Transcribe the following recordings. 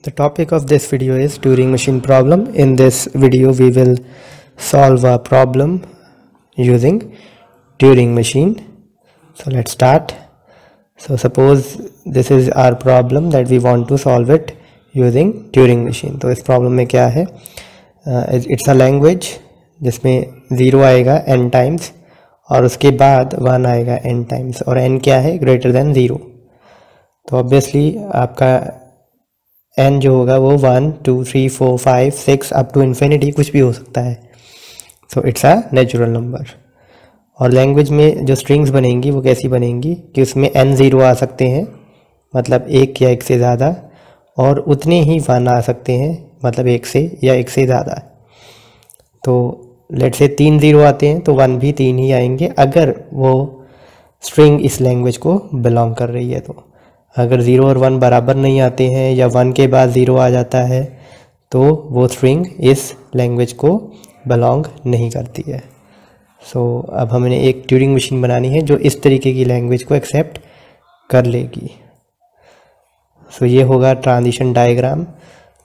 The topic of this video is Turing machine problem. In this video we will solve a problem using Turing machine. So let's start. So suppose this is our problem that we want to solve it using Turing machine. तो इस problem में क्या है, it's a language जिसमें 0 आएगा n times और उसके बाद 1 आएगा n times और n क्या है, greater than 0. तो obviously आपका n जो होगा वो 1 2 3 4 5 6 अप टू इन्फिनिटी कुछ भी हो सकता है. So it's a natural number. और लैंग्वेज में जो स्ट्रिंग्स बनेंगी वो कैसी बनेंगी कि उसमें n 0 आ सकते हैं, मतलब एक या एक से ज़्यादा, और उतने ही 1 आ सकते हैं, मतलब एक से या एक से ज़्यादा. तो लेट से 3 0 आते हैं तो 1 भी 3 ही आएंगे अगर वो स्ट्रिंग इस लैंग्वेज को बिलोंग कर रही है. तो अगर 0 और 1 बराबर नहीं आते हैं या 1 के बाद 0 आ जाता है तो वो स्ट्रिंग इस लैंग्वेज को बिलोंग नहीं करती है. सो अब हमें एक ट्यूरिंग मशीन बनानी है जो इस तरीके की लैंग्वेज को एक्सेप्ट कर लेगी. सो ये होगा ट्रांजिशन डायग्राम.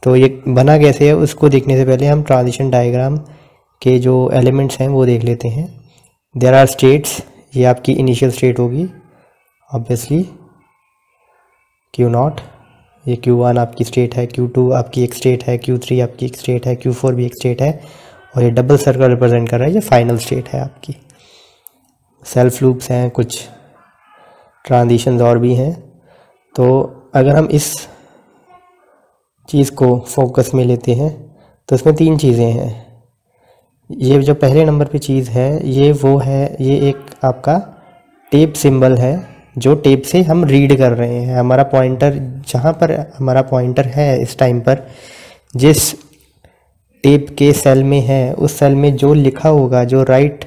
तो ये बना कैसे है उसको देखने से पहले हम ट्रांजिशन डायग्राम के जो एलिमेंट्स हैं वो देख लेते हैं. There are states. ये आपकी इनिशियल स्टेट होगी ऑब्वियसली Q0, ये Q1 आपकी स्टेट है, Q2 आपकी एक स्टेट है, Q3 आपकी एक स्टेट है, Q4 भी एक स्टेट है, और ये डबल सर्कल रिप्रेजेंट कर रहा है, ये फाइनल स्टेट है आपकी. सेल्फ लूप्स हैं, कुछ ट्रांजिशंस और भी हैं. तो अगर हम इस चीज़ को फोकस में लेते हैं तो इसमें 3 चीज़ें हैं. ये जो पहले नंबर पे चीज़ है ये वो है, ये एक आपका टेप सिंबल है जो टेप से हम रीड कर रहे हैं. हमारा पॉइंटर जहाँ पर हमारा पॉइंटर है इस टाइम पर, जिस टेप के सेल में है उस सेल में जो लिखा होगा, जो राइट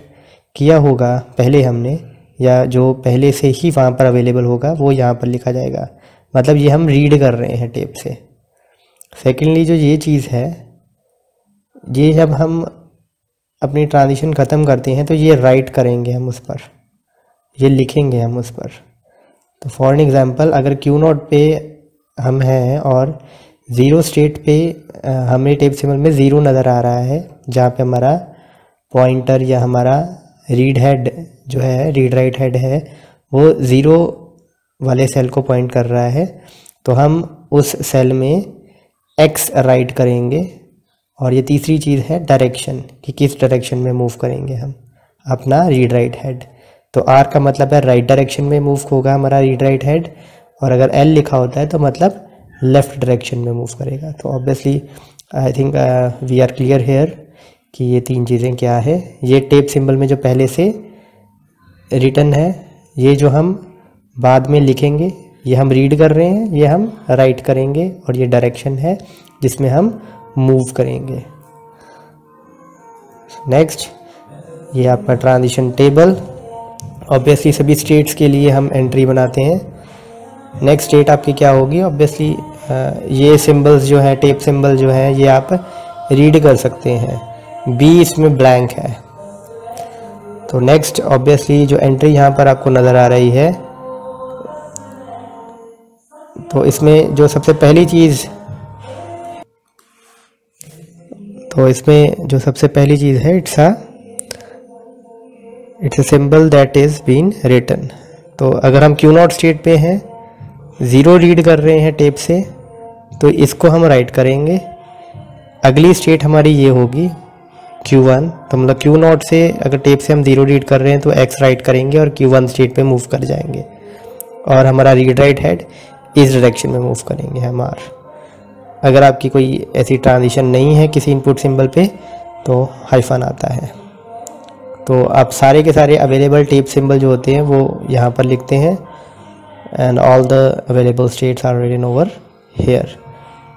किया होगा पहले हमने, या जो पहले से ही वहाँ पर अवेलेबल होगा वो यहाँ पर लिखा जाएगा. मतलब ये हम रीड कर रहे हैं टेप से. सेकेंडली जो ये चीज़ है, ये जब हम अपनी ट्रांजिशन ख़त्म करते हैं तो ये राइट करेंगे हम उस पर, ये लिखेंगे हम उस पर. तो फॉर एग्जांपल अगर Q0 पे हम हैं और 0 स्टेट पे हमें टेप सिंबल में 0 नज़र आ रहा है, जहाँ पे हमारा पॉइंटर या हमारा रीड हेड जो है, रीड राइट हेड है, वो 0 वाले सेल को पॉइंट कर रहा है, तो हम उस सेल में X राइट करेंगे. और ये तीसरी चीज़ है डायरेक्शन, कि किस डायरेक्शन में मूव करेंगे हम अपना रीड राइट हेड. तो R का मतलब है राइट डायरेक्शन में मूव होगा हमारा रीड राइट हेड, और अगर L लिखा होता है तो मतलब लेफ़्ट डायरेक्शन में मूव करेगा. तो obviously I think we are clear here कि ये 3 चीज़ें क्या है. ये टेप सिंबल में जो पहले से रिटन है, ये जो हम बाद में लिखेंगे, ये हम रीड कर रहे हैं, ये हम राइट करेंगे, और ये डायरेक्शन है जिसमें हम मूव करेंगे. नेक्स्ट, ये आपका ट्रांजिशन टेबल. ऑब्वियसली सभी स्टेट्स के लिए हम एंट्री बनाते हैं. नेक्स्ट स्टेट आपकी क्या होगी, ऑब्वियसली ये सिंबल्स जो है, टेप सिंबल जो है, ये आप रीड कर सकते हैं. B इसमें ब्लैंक है. तो नेक्स्ट ऑब्वियसली जो एंट्री यहाँ पर आपको नज़र आ रही है, तो इसमें जो सबसे पहली चीज़ है, it's a symbol that is been written. तो अगर हम Q0 स्टेट पे हैं, 0 रीड कर रहे हैं टेप से, तो इसको हम राइट करेंगे. अगली स्टेट हमारी ये होगी Q1. तो मतलब Q0 से अगर टेप से हम 0 रीड कर रहे हैं तो X राइट करेंगे और Q1 स्टेट पे मूव कर जाएंगे, और हमारा रीड राइट हेड इस डायरेक्शन में मूव करेंगे हम R. अगर आपकी कोई ऐसी ट्रांजिशन नहीं है किसी इनपुट सिंबल पे तो हाइफन आता है. तो आप सारे के सारे अवेलेबल टेप सिंबल जो होते हैं वो यहाँ पर लिखते हैं, and all the available states are written over here.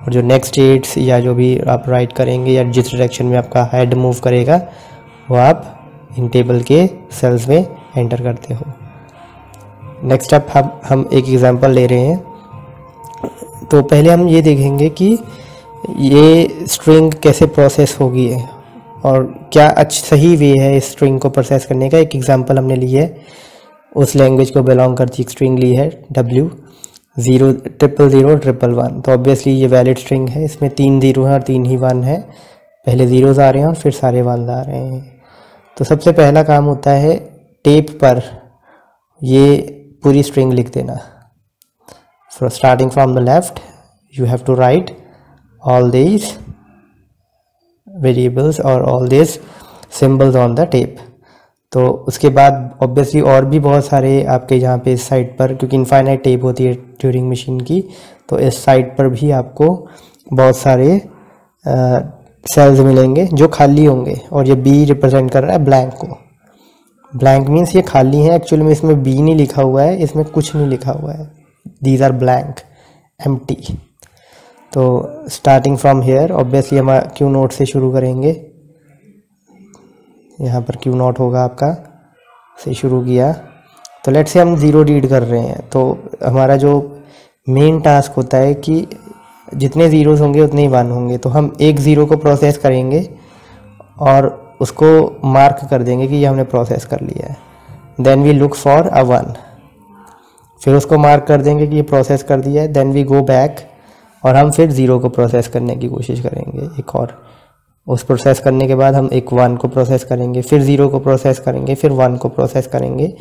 और जो नेक्स्ट स्टेट्स या जो भी आप राइट करेंगे या जिस डायरेक्शन में आपका हेड मूव करेगा वो आप इन टेबल के सेल्स में एंटर करते हो. नेक्स्ट अप हम एक एग्जांपल ले रहे हैं. तो पहले हम ये देखेंगे कि ये स्ट्रिंग कैसे प्रोसेस होगी और क्या सही वे है इस स्ट्रिंग को प्रोसेस करने का. एक एग्जांपल हमने ली है, उस लैंग्वेज को बिलोंग करती एक स्ट्रिंग ली है W. 0 0 0 1 1 1। तो ऑब्वियसली ये वैलिड स्ट्रिंग है, इसमें 3 0 हैं और 3 ही 1 है। पहले ज़ीरोज़ आ रहे हैं और फिर सारे 1 आ रहे हैं। तो सबसे पहला काम होता है टेप पर ये पूरी स्ट्रिंग लिख देना। So starting from the left you have to write all these variables और all these symbols on the tape. तो उसके बाद ऑब्वियसली और भी बहुत सारे आपके यहाँ पे इस साइड पर, क्योंकि इनफाइनाइट टेप होती है ट्यूरिंग मशीन की, तो इस साइड पर भी आपको बहुत सारे सेल्स मिलेंगे जो खाली होंगे। और ये बी रिप्रेजेंट कर रहा है ब्लैंक को। ब्लैंक मीन्स ये खाली है, एक्चुअली में इसमें बी नहीं लिखा हुआ है, इसमें कुछ नहीं लिखा हुआ है, दीज आर ब्लैंक, एम्प्टी। तो स्टार्टिंग फ्रॉम हेयर ऑब्वियसली हम क्यू नोट से शुरू करेंगे। यहाँ पर क्यू नोट होगा आपका, से शुरू किया। तो लेट्स से हम 0 रीड कर रहे हैं, तो हमारा जो मेन टास्क होता है कि जितने ज़ीरोज़ होंगे उतने ही 1 होंगे। तो हम एक 0 को प्रोसेस करेंगे और उसको मार्क कर देंगे कि ये हमने प्रोसेस कर लिया है। Then we look for a 1, फिर उसको मार्क कर देंगे कि ये प्रोसेस कर दिया है। देन वी गो बैक और हम फिर 0 को प्रोसेस करने की कोशिश करेंगे एक और। उस प्रोसेस करने के बाद हम एक 1 को प्रोसेस करेंगे, फिर 0 को प्रोसेस करेंगे, फिर 1 को प्रोसेस करेंगे,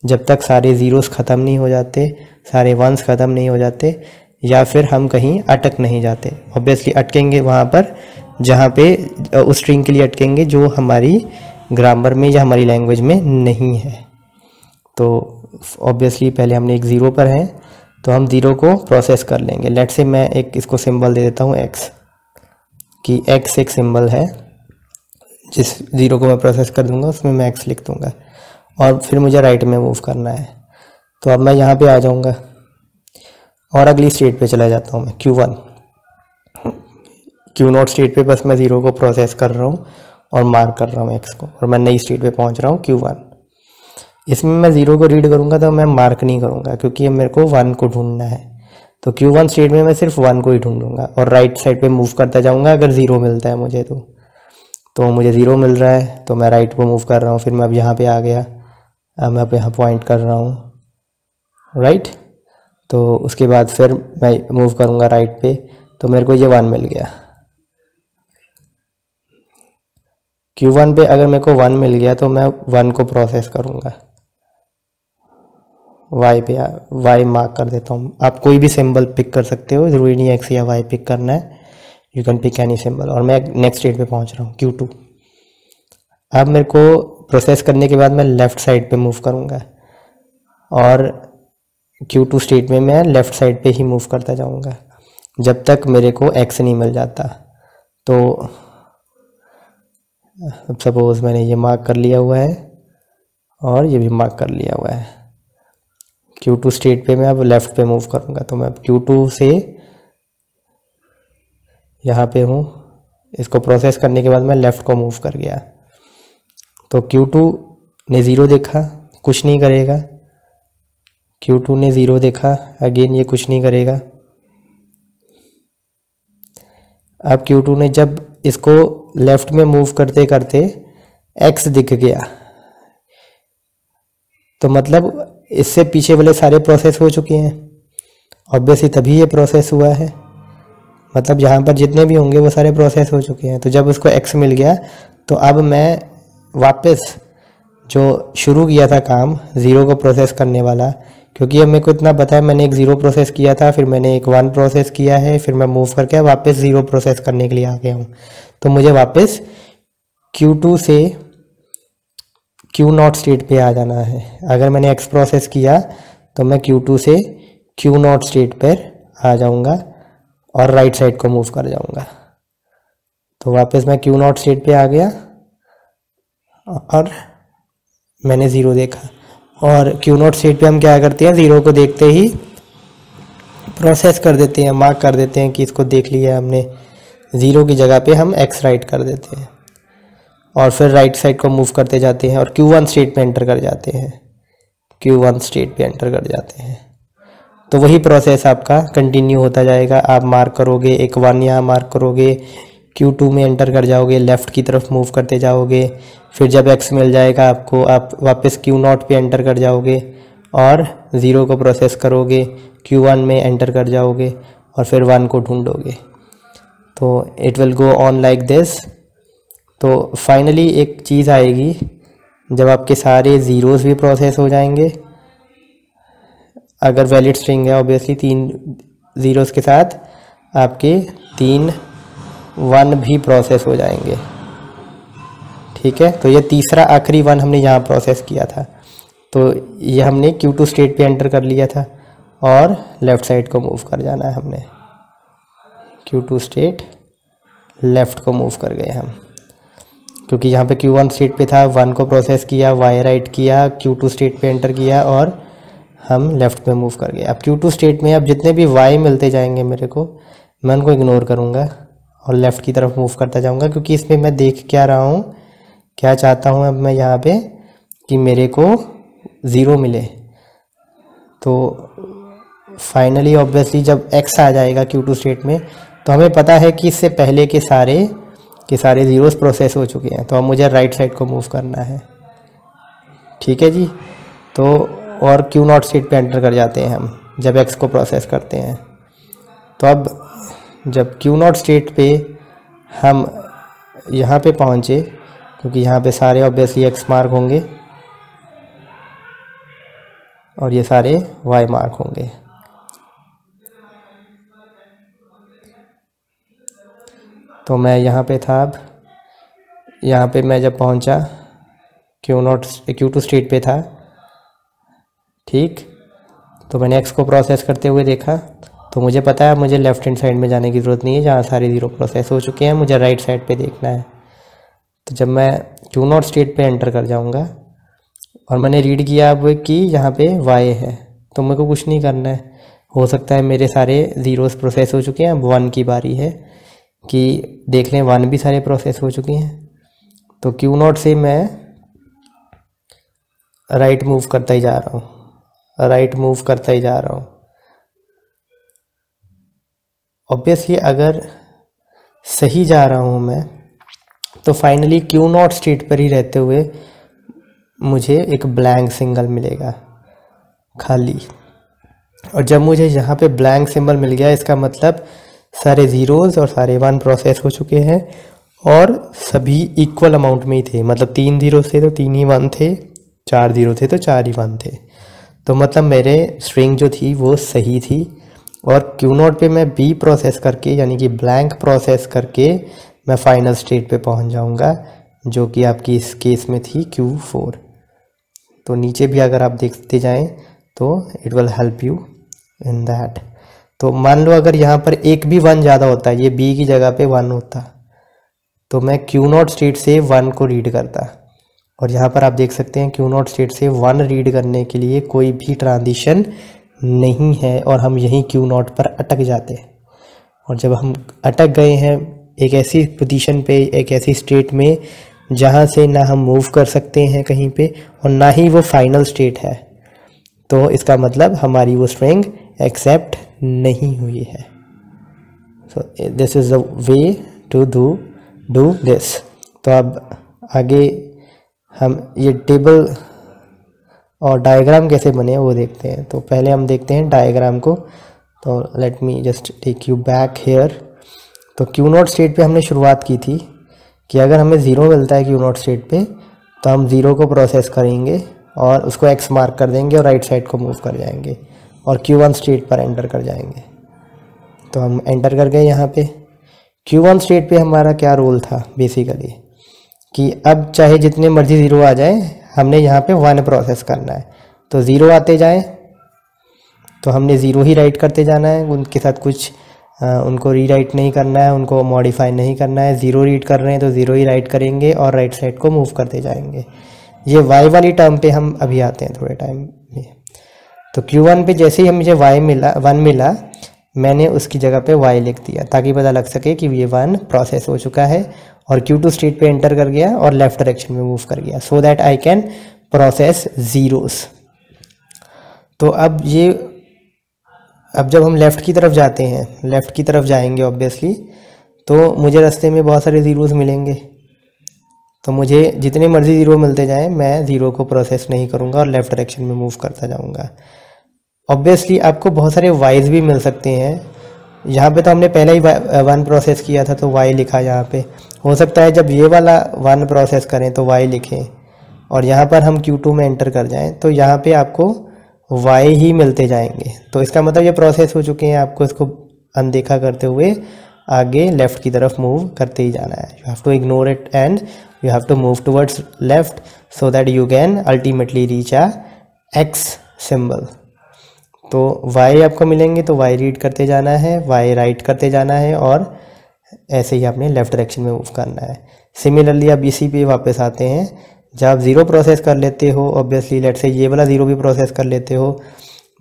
जब तक सारे ज़ीरोज़ ख़त्म नहीं हो जाते, सारे 1s ख़त्म नहीं हो जाते, या फिर हम कहीं अटक नहीं जाते। ऑब्वियसली अटकेंगे वहाँ पर जहाँ पे उस स्ट्रिंग के लिए अटकेंगे जो हमारी ग्रामर में या हमारी लैंग्वेज में नहीं है। तो ऑब्वियसली पहले हमने एक 0 पर हैं, तो हम 0 को प्रोसेस कर लेंगे। लेट से मैं एक इसको सिंबल दे देता हूँ x, कि x एक सिंबल है, जिस 0 को मैं प्रोसेस कर दूंगा उसमें मैं x लिख दूंगा। और फिर मुझे राइट में मूव करना है। तो अब मैं यहाँ पे आ जाऊँगा और अगली स्टेट पे चला जाता हूँ मैं, Q1। Q नोट स्टेट पे बस मैं 0 को प्रोसेस कर रहा हूँ और मार्क कर रहा हूँ x को, और मैं नई स्टेट पे पहुँच रहा हूँ Q1। इसमें मैं 0 को रीड करूँगा तो मैं मार्क नहीं करूँगा, क्योंकि मेरे को 1 को ढूंढना है। तो Q1 स्टेट में मैं सिर्फ 1 को ही ढूंढूंगा और राइट साइड पे मूव करता जाऊँगा अगर 0 मिलता है मुझे। तो मुझे 0 मिल रहा है तो मैं राइट को मूव कर रहा हूँ। फिर मैं अब यहाँ पे आ गया, अब मैं अब यहाँ पॉइंट कर रहा हूँ राइट। तो उसके बाद फिर मैं मूव करूँगा राइट पे, तो मेरे को ये 1 मिल गया। Q1 पे अगर मेरे को 1 मिल गया तो मैं 1 को प्रोसेस करूँगा, y पे y मार्क कर देता हूँ। आप कोई भी सिंबल पिक कर सकते हो, ज़रूरी नहीं x या y पिक करना है, you can pick any symbol. और मैं नेक्स्ट स्टेट पे पहुँच रहा हूँ Q2। अब मेरे को प्रोसेस करने के बाद मैं लेफ़्ट साइड पे मूव करूँगा और Q2 स्टेट में मैं लेफ़्ट साइड पे ही मूव करता जाऊँगा जब तक मेरे को x नहीं मिल जाता। तो अब सपोज़ मैंने ये मार्क कर लिया हुआ है और ये भी मार्क कर लिया हुआ है। Q2 स्टेट पे मैं अब लेफ़्ट पे मूव करूँगा, तो मैं अब Q2 से यहाँ पे हूँ, इसको प्रोसेस करने के बाद मैं लेफ़्ट को मूव कर गया। तो Q2 ने 0 देखा, कुछ नहीं करेगा। Q2 ने 0 देखा, अगेन ये कुछ नहीं करेगा। अब Q2 ने जब इसको लेफ़्ट में मूव करते करते x दिख गया, तो मतलब इससे पीछे वाले सारे प्रोसेस हो चुके हैं। ऑब्वियसली तभी ये प्रोसेस हुआ है, मतलब यहाँ पर जितने भी होंगे वो सारे प्रोसेस हो चुके हैं। तो जब उसको x मिल गया तो अब मैं वापस जो शुरू किया था काम 0 को प्रोसेस करने वाला, क्योंकि अब मेरे को इतना पता है मैंने एक 0 प्रोसेस किया था, फिर मैंने एक 1 प्रोसेस किया है, फिर मैं मूव करके वापस 0 प्रोसेस करने के लिए आ गया हूँ। तो मुझे वापस Q2 से Q नॉट स्टेट पे आ जाना है। अगर मैंने x प्रोसेस किया तो मैं Q2 से Q नॉट स्टेट पर आ जाऊँगा और राइट साइड को मूव कर जाऊँगा। तो वापस मैं Q नॉट स्टेट पे आ गया और मैंने 0 देखा। और Q नॉट स्टेट पे हम क्या करते हैं, 0 को देखते ही प्रोसेस कर देते हैं, मार्क कर देते हैं कि इसको देख लिया हमने। 0 की जगह पे हम x राइट कर देते हैं और फिर राइट साइड को मूव करते जाते हैं और Q1 स्टेट पे एंटर कर जाते हैं। Q1 स्टेट पे एंटर कर जाते हैं तो वही प्रोसेस आपका कंटिन्यू होता जाएगा। आप मार्क करोगे, एक 1 यहाँ मार्क करोगे, Q2 में एंटर कर जाओगे, लेफ़्ट की तरफ मूव करते जाओगे, फिर जब x मिल जाएगा आपको आप वापस Q नॉट पे एंटर कर जाओगे और 0 को प्रोसेस करोगे, Q1 में एंटर कर जाओगे और फिर 1 को ढूंढोगे। तो it will go on like this. तो फाइनली एक चीज़ आएगी जब आपके सारे ज़ीरोज़ भी प्रोसेस हो जाएंगे, अगर वैलिड स्ट्रिंग है ऑब्वियसली 3 ज़ीरोज़ के साथ आपके 3 1 भी प्रोसेस हो जाएंगे। ठीक है, तो ये तीसरा आखिरी 1 हमने यहाँ प्रोसेस किया था। तो ये हमने Q2 स्टेट पे एंटर कर लिया था और लेफ़्ट साइड को मूव कर जाना है हमने। Q2 स्टेट लेफ़्ट को मूव कर गए हम, क्योंकि यहाँ पे Q1 स्टेट पे था, 1 को प्रोसेस किया, वाई राइट किया, Q2 स्टेट पे एंटर किया और हम लेफ़्ट पे मूव कर गए। अब Q2 स्टेट में अब जितने भी वाई मिलते जाएंगे मेरे को, मैं उनको इग्नोर करूँगा और लेफ़्ट की तरफ मूव करता जाऊँगा, क्योंकि इसमें मैं देख क्या रहा हूँ, क्या चाहता हूँ अब मैं यहाँ पे कि मेरे को 0 मिले। तो फाइनली ऑब्वियसली जब x आ जाएगा Q2 स्टेट में, तो हमें पता है कि इससे पहले के सारे ज़ीरोज़ प्रोसेस हो चुके हैं। तो अब मुझे राइट साइड को मूव करना है। ठीक है जी। तो और Q0 स्टेट पे एंटर कर जाते हैं हम जब x को प्रोसेस करते हैं। तो अब जब Q0 स्टेट पे हम यहाँ पे पहुँचे, क्योंकि यहाँ पे सारे ऑब्वियसली x मार्क होंगे और ये सारे y मार्क होंगे। तो मैं यहाँ पे था, अब यहाँ पे मैं जब पहुँचा Q2 स्टेट पे था, ठीक। तो मैंने x को प्रोसेस करते हुए देखा, तो मुझे पता है मुझे लेफ़्ट हैंड साइड में जाने की ज़रूरत नहीं है जहाँ सारे 0 प्रोसेस हो चुके हैं, मुझे राइट साइड पे देखना है। तो जब मैं Q0 स्टेट पे एंटर कर जाऊँगा और मैंने रीड किया अब कि यहाँ पे y है, तो मेरे को कुछ नहीं करना है। हो सकता है मेरे सारे ज़ीरोज़ प्रोसेस हो चुके हैं, अब 1 की बारी है कि देख लें 1 भी सारे प्रोसेस हो चुके हैं। तो Q0 से मैं राइट मूव करता ही जा रहा हूँ, राइट मूव करता ही जा रहा हूँ। ऑब्वियसली अगर सही जा रहा हूँ मैं, तो फाइनली Q0 स्टेट पर ही रहते हुए मुझे एक ब्लैंक सिंबल मिलेगा, खाली। और जब मुझे यहाँ पे ब्लैंक सिंबल मिल गया, इसका मतलब सारे ज़ीरोज़ और सारे 1 प्रोसेस हो चुके हैं और सभी इक्वल अमाउंट में ही थे। मतलब 3 ज़ीरो थे तो 3 ही 1 थे, 4 ज़ीरो थे तो 4 ही 1 थे। तो मतलब मेरे स्ट्रिंग जो थी वो सही थी। और Q0 पे मैं B प्रोसेस करके, यानी कि ब्लैंक प्रोसेस करके मैं फाइनल स्टेट पे पहुंच जाऊंगा, जो कि आपकी इस केस में थी Q4। तो नीचे भी अगर आप देखते जाएं तो it will help you in that. तो मान लो अगर यहाँ पर एक भी 1 ज़्यादा होता, ये B की जगह पे 1 होता, तो मैं Q0 स्टेट से 1 को रीड करता। और यहाँ पर आप देख सकते हैं Q0 स्टेट से 1 रीड करने के लिए कोई भी ट्रांजिशन नहीं है और हम यहीं Q0 पर अटक जाते हैं। और जब हम अटक गए हैं एक ऐसी पोजीशन पे, एक ऐसी स्टेट में जहाँ से ना हम मूव कर सकते हैं कहीं पे और ना ही वो फाइनल स्टेट है, तो इसका मतलब हमारी वो स्ट्रिंग एक्सेप्ट नहीं हुई है। So this is the way to do this. तो अब आगे हम ये टेबल और डायग्राम कैसे बने वो देखते हैं। तो पहले हम देखते हैं डायग्राम को। तो let me just take you back here. तो Q0 स्टेट पे हमने शुरुआत की थी कि अगर हमें 0 मिलता है Q0 स्टेट पे, तो हम 0 को प्रोसेस करेंगे और उसको x मार्क कर देंगे और राइट साइड को मूव कर जाएंगे और Q1 स्टेट पर एंटर कर जाएंगे। तो हम एंटर कर गए यहाँ पे। Q1 स्टेट पे हमारा क्या रोल था बेसिकली, कि अब चाहे जितने मर्जी 0 आ जाए, हमने यहाँ पे 1 प्रोसेस करना है। तो 0 आते जाए तो हमने 0 ही राइट करते जाना है, उनके साथ कुछ उनको रीराइट नहीं करना है, उनको मॉडिफाई नहीं करना है। 0 रीड कर रहे हैं तो 0 ही राइट करेंगे और राइट साइड को मूव करते जाएंगे। ये y वाली टर्म पे हम अभी आते हैं थोड़े टाइम में। तो Q1 पे जैसे ही मुझे 1 मिला, मैंने उसकी जगह पे y लिख दिया ताकि पता लग सके कि ये 1 प्रोसेस हो चुका है और Q2 स्टेट पे एंटर कर गया और लेफ्ट डायरेक्शन में मूव कर गया, so that I can process zeros. तो अब जब हम लेफ़्ट की तरफ जाते हैं, लेफ़्ट की तरफ जाएंगे ऑब्वियसली, तो मुझे रास्ते में बहुत सारे ज़ीरोस मिलेंगे। तो मुझे जितने मर्जी ज़ीरो मिलते जाएं, मैं ज़ीरो को प्रोसेस नहीं करूँगा और लेफ़्ट डायरेक्शन में मूव करता जाऊँगा। ऑब्वियसली आपको बहुत सारे वाइज भी मिल सकते हैं। यहाँ पे तो हमने पहले ही वन प्रोसेस किया था तो वाई लिखा यहाँ पे। हो सकता है जब ये वाला वन प्रोसेस करें तो वाई लिखें, और यहाँ पर हम Q2 में एंटर कर जाएं तो यहाँ पे आपको वाई ही मिलते जाएंगे। तो इसका मतलब ये प्रोसेस हो चुके हैं, आपको इसको अनदेखा करते हुए आगे लेफ़्ट की तरफ मूव करते ही जाना है। You have to ignore it and you have to move towards left so that you can ultimately reach a X symbol. तो y आपको मिलेंगे तो y रीड करते जाना है, y राइट करते जाना है, और ऐसे ही आपने लेफ़्ट डायरेक्शन में मूव करना है। सिमिलरली अब इसी पे वापस आते हैं, जब आप ज़ीरो प्रोसेस कर लेते हो, ऑब्वियसली लेट से ये वाला ज़ीरो भी प्रोसेस कर लेते हो,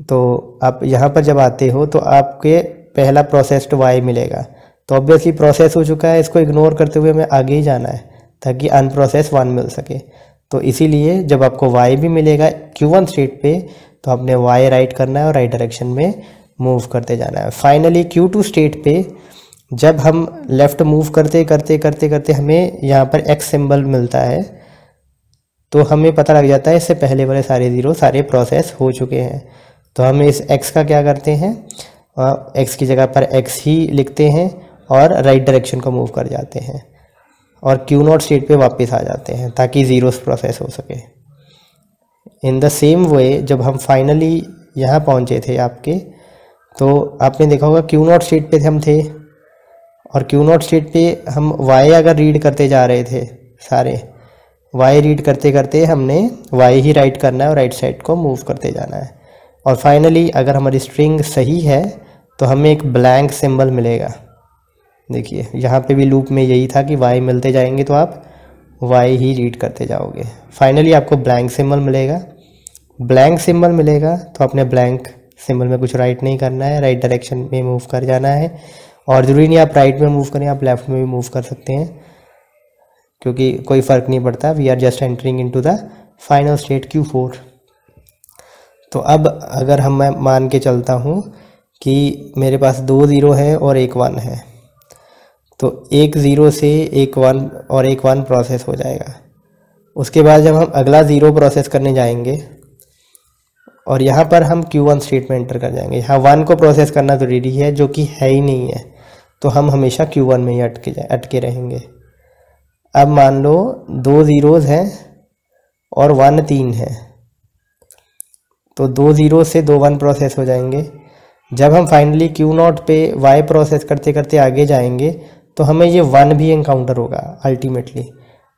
तो आप यहाँ पर जब आते हो तो आपके पहला प्रोसेस्ड y मिलेगा। तो ऑब्वियसली प्रोसेस हो चुका है, इसको इग्नोर करते हुए हमें आगे ही जाना है ताकि अनप्रोसेस वन मिल सके। तो इसीलिए जब आपको y भी मिलेगा Q1 स्टेट पे, तो आपने y राइट करना है और राइट डायरेक्शन में मूव करते जाना है। फाइनली Q2 स्टेट पे जब हम लेफ़्ट मूव करते करते करते करते हमें यहाँ पर x सिंबल मिलता है, तो हमें पता लग जाता है इससे पहले वाले सारे ज़ीरो सारे प्रोसेस हो चुके हैं। तो हम इस x का क्या करते हैं, x की जगह पर x ही लिखते हैं और राइट डायरेक्शन को मूव कर जाते हैं और Q0 स्टेट पे वापस आ जाते हैं ताकि ज़ीरोस प्रोसेस हो सके। इन द सेम वे जब हम फाइनली यहाँ पहुँचे थे आपके, तो आपने देखा होगा Q0 स्टेट पे हम थे, और Q0 स्टेट पे हम y अगर रीड करते जा रहे थे, सारे y रीड करते करते हमने y ही राइट करना है और राइट साइड को मूव करते जाना है। और फाइनली अगर हमारी स्ट्रिंग सही है तो हमें एक ब्लैंक सिंबल मिलेगा। देखिए यहाँ पे भी लूप में यही था कि y मिलते जाएंगे तो आप y ही रीड करते जाओगे। फाइनली आपको ब्लैंक सिंबल मिलेगा। ब्लैंक सिंबल मिलेगा तो आपने ब्लैंक सिंबल में कुछ राइट नहीं करना है, राइट डायरेक्शन में मूव कर जाना है। और ज़रूरी नहीं आप राइट में मूव करें, आप लेफ़्ट में भी मूव कर सकते हैं, क्योंकि कोई फ़र्क नहीं पड़ता। We are just entering into the final state Q4। तो अब अगर मैं मान के चलता हूँ कि मेरे पास दो ज़ीरो है और एक वन है, तो एक ज़ीरो से एक वन और एक वन प्रोसेस हो जाएगा। उसके बाद जब हम अगला ज़ीरो प्रोसेस करने जाएंगे और यहाँ पर हम Q1 स्टेट में एंटर कर जाएंगे, यहाँ वन को प्रोसेस करना ज़रूरी है जो कि है ही नहीं है, तो हम हमेशा Q1 में ही अटके रहेंगे। अब मान लो दो ज़ीरोज़ हैं और वन तीन है, तो दो ज़ीरो से दो वन प्रोसेस हो जाएंगे। जब हम फाइनली Q0 पे y प्रोसेस करते करते आगे जाएंगे तो हमें ये वन भी एनकाउंटर होगा अल्टीमेटली।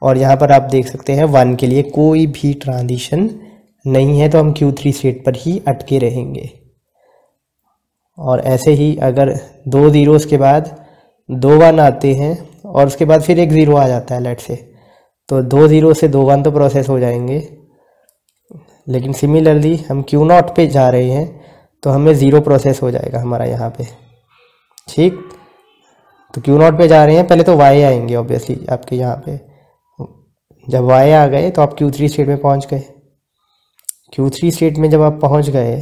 और यहाँ पर आप देख सकते हैं वन के लिए कोई भी ट्रांजिशन नहीं है, तो हम Q3 स्टेट पर ही अटके रहेंगे। और ऐसे ही अगर दो ज़ीरोज़ के बाद दो वन आते हैं और उसके बाद फिर एक ज़ीरो आ जाता है लेट से, तो दो ज़ीरो से दो वन तो प्रोसेस हो जाएंगे। लेकिन सिमिलरली हम Q0 पे जा रहे हैं तो हमें ज़ीरो प्रोसेस हो जाएगा हमारा यहाँ पे, ठीक। तो Q0 पे जा रहे हैं, पहले तो y आएंगे ऑब्वियसली आपके यहाँ पे। जब y आ गए तो आप Q3 स्टेट में पहुँच गए। Q3 स्टेट में जब आप पहुँच गए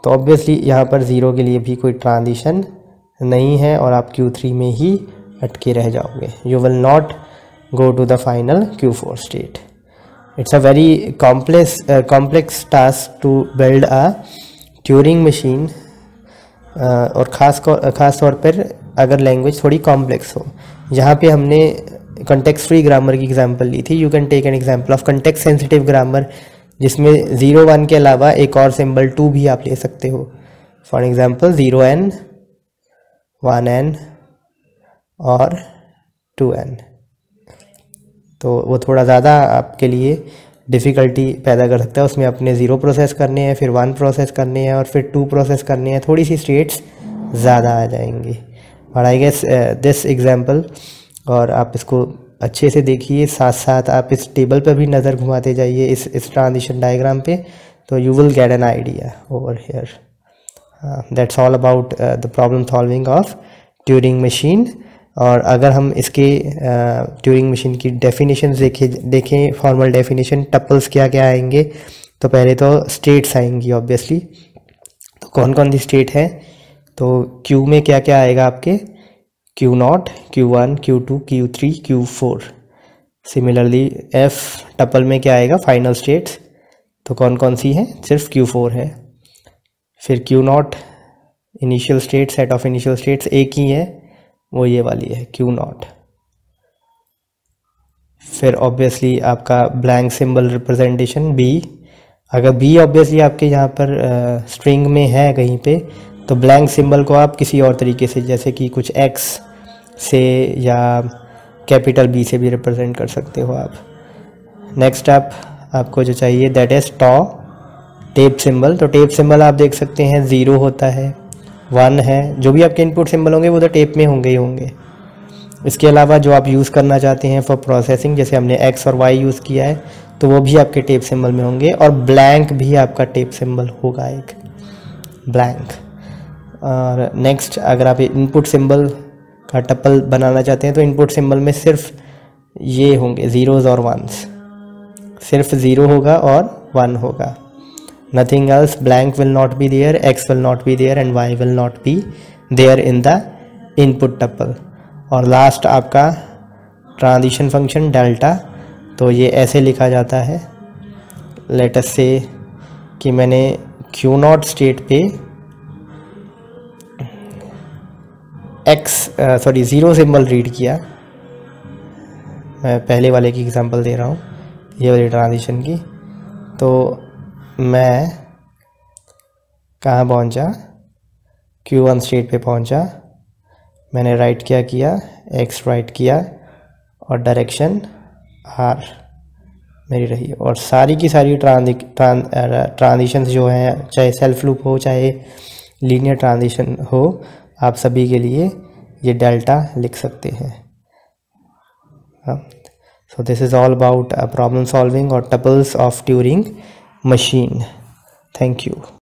तो ऑब्वियसली यहाँ पर ज़ीरो के लिए भी कोई ट्रांजिशन नहीं है और आप Q3 में ही अटके रह जाओगे। You will not go to the final Q4 state. It's a very complex task to build a Turing machine, और ख़ास तौर पर अगर लैंग्वेज थोड़ी कॉम्प्लेक्स हो। यहाँ पे हमने कॉन्टेक्स्ट फ्री ग्रामर की एग्जांपल ली थी। You can take an example of context sensitive grammar, जिसमें 0 1 के अलावा एक और सिंबल 2 भी आप ले सकते हो। फॉर एग्जांपल 0n 1n और 2n। तो वो थोड़ा ज़्यादा आपके लिए डिफ़िकल्टी पैदा कर सकता है। उसमें अपने 0 प्रोसेस करने हैं, फिर 1 प्रोसेस करने हैं और फिर 2 प्रोसेस करने हैं, थोड़ी सी स्टेट्स ज़्यादा आ जाएंगी। और आई गेस दिस एग्जांपल, और आप इसको अच्छे से देखिए, साथ साथ आप इस टेबल पर भी नज़र घुमाते जाइए इस ट्रांजिशन डायग्राम पे, तो you will get an idea over here. That's all about the problem solving of Turing machine. और अगर हम इसके ट्यूरिंग मशीन की डेफिनेशन देखें फॉर्मल डेफिनेशन, टपल्स क्या क्या आएंगे, तो पहले तो स्टेट्स आएंगी ऑब्वियसली। तो कौन कौन सी स्टेट है, तो Q में क्या क्या आएगा आपके, Q0, Q1, Q2, Q3, Q4। Similarly F tuple में क्या आएगा, फाइनल स्टेट्स, तो कौन कौन सी है, सिर्फ Q4 है। फिर Q0 initial state, set of initial states एक ही है, वो ये वाली है Q0। फिर ऑब्वियसली आपका ब्लैंक सिंबल रिप्रेजेंटेशन B, अगर B ऑब्वियसली आपके यहाँ पर स्ट्रिंग में है कहीं पे, तो ब्लैंक सिंबल को आप किसी और तरीके से, जैसे कि कुछ X से या कैपिटल B से भी रिप्रेजेंट कर सकते हो आप। नेक्स्ट आपको जो चाहिए दैट इज टेप सिंबल। तो टेप सिंबल आप देख सकते हैं 0 होता है, 1 है, जो भी आपके इनपुट सिंबल होंगे वो तो टेप में होंगे ही होंगे। इसके अलावा जो आप यूज़ करना चाहते हैं फॉर प्रोसेसिंग, जैसे हमने X और Y यूज़ किया है, तो वो भी आपके टेप सिंबल में होंगे, और ब्लैंक भी आपका टेप सिंबल होगा, एक ब्लैंक। और नेक्स्ट अगर आप इनपुट सिंबल का टपल बनाना चाहते हैं तो इनपुट सिंबल में सिर्फ ये होंगे ज़ीरोज़ और वंस, सिर्फ 0 होगा और 1 होगा, nothing else. Blank will not be there, X will not be there and Y will not be there in the input tuple. और लास्ट आपका ट्रांजिशन फंक्शन डेल्टा, तो ये ऐसे लिखा जाता है, लेट अस से कि मैंने Q0 स्टेट पे ज़ीरो सिंबल रीड किया, मैं पहले वाले की एग्जांपल दे रहा हूँ, ये वाली ट्रांजिशन की। तो मैं कहाँ पहुँचा, Q1 स्टेट पे पहुँचा, मैंने राइट क्या किया, X राइट किया, और डायरेक्शन R मेरी रही। और सारी की सारी ट्रांजिशंस जो हैं, चाहे सेल्फ लूप हो चाहे लीनियर ट्रांजिशन हो, आप सभी के लिए ये डेल्टा लिख सकते हैं। So this is all about problem solving or tuples of Turing machine. Thank you.